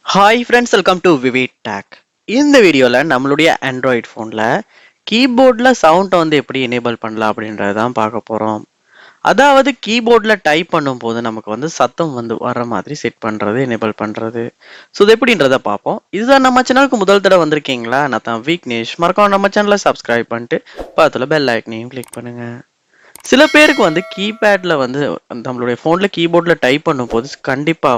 Hi friends, welcome to vivid take. இந்த வீடியோவில் நம்மளுடைய ஆண்ட்ராய்ட் ஃபோனில் கீபோர்டில் சவுண்டை எப்படி எனேபிள் பண்ணலாம் அப்படின்றத தான் பார்க்க போகிறோம். அதாவது கீபோர்டில் டைப் பண்ணும்போது நமக்கு சத்தம் வர்ற மாதிரி செட் பண்ணுறது, எனேபிள் பண்ணுறது. ஸோ இது எப்படின்றத பார்ப்போம். இதுதான் நம்ம சேனலுக்கு முதல் தடவை வந்திருக்கீங்களா? நான் தான் விக்னேஷ். மறக்காம நம்ம சேனலை சப்ஸ்கிரைப் பண்ணிட்டு பக்கத்தில் பெல் ஐக்கனையும் கிளிக் பண்ணுங்கள். சில பேருக்கு கீபேட்ல நம்மளுடைய ஃபோன்ல கீபோர்ட்ல டைப் பண்ணும்போது கண்டிப்பா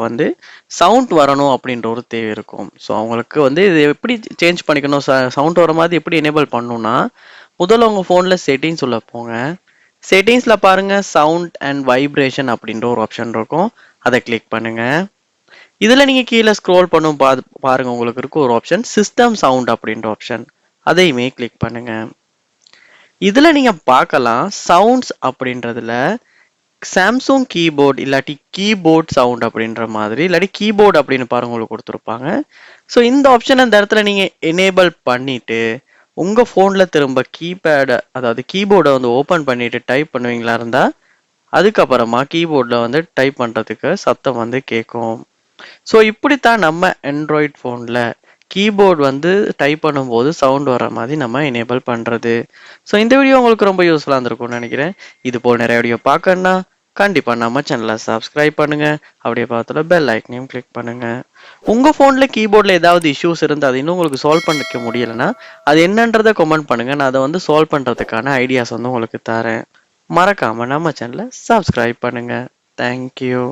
சவுண்ட் வரணும் அப்படின்ற ஒரு தேவை இருக்கும். ஸோ அவங்களுக்கு இது எப்படி சேஞ்ச் பண்ணிக்கணும், சவுண்ட் வர மாதிரி எப்படி எனேபிள் பண்ணணும்னா, முதல்ல உங்க ஃபோன்ல செட்டிங்ஸ் உள்ள போங்க. செட்டிங்ஸ்ல பாருங்க, சவுண்ட் அண்ட் வைப்ரேஷன் அப்படின்ற ஒரு ஆப்ஷன் இருக்கும். அதை கிளிக் பண்ணுங்க. இதுல நீங்க கீழே ஸ்க்ரோல் பண்ணும் பாருங்க, உங்களுக்கு இருக்கும் ஒரு ஆப்ஷன் சிஸ்டம் சவுண்ட் அப்படின்ற ஆப்ஷன். அதையுமே கிளிக் பண்ணுங்க. இதுல நீங்க பார்க்கலாம், சவுண்ட்ஸ் அப்படின்றதுல சாம்சங் கீபோர்ட் இல்லாட்டி கீபோர்ட் சவுண்ட் அப்படின்ற மாதிரி, இல்லாட்டி கீபோர்டு அப்படின்னு பாருங்க உங்களுக்கு கொடுத்துருப்பாங்க. ஸோ இந்த ஆப்ஷன் அந்த இடத்துல நீங்க எனேபிள் பண்ணிட்டு உங்க போன்ல திரும்ப கீபேடை, அதாவது கீபோர்டை ஓப்பன் பண்ணிட்டு டைப் பண்ணுவீங்களா இருந்தா, அதுக்கப்புறமா கீபோர்டில் டைப் பண்றதுக்கு சத்தம் கேட்கும். ஸோ இப்படித்தான் நம்ம ஆண்ட்ராய்ட் ஃபோனில் கீபோர்டு டைப் பண்ணும்போது சவுண்ட் வர மாதிரி நம்ம எனேபிள் பண்ணுறது. ஸோ இந்த வீடியோ உங்களுக்கு ரொம்ப யூஸ்ஃபுல்லாக இருந்திருக்கும்னு நினைக்கிறேன். இது போல் நிறைய வீடியோ பார்க்கணுன்னா கண்டிப்பாக நம்ம சேனலை சப்ஸ்கிரைப் பண்ணுங்கள். அப்படியே பார்த்துல பெல் ஐக்கனையும் கிளிக் பண்ணுங்கள். உங்கள் ஃபோனில் கீபோர்டில் ஏதாவது இஷ்யூஸ் இருந்து அது இன்னும் உங்களுக்கு சால்வ் பண்ணிக்க முடியலைன்னா அது என்னன்றதை கமெண்ட் பண்ணுங்கள். நான் அதை சால்வ் பண்ணுறதுக்கான ஐடியாஸ் உங்களுக்கு தரேன். மறக்காமல் நம்ம சேனலை சப்ஸ்கிரைப் பண்ணுங்கள். தேங்க்யூ.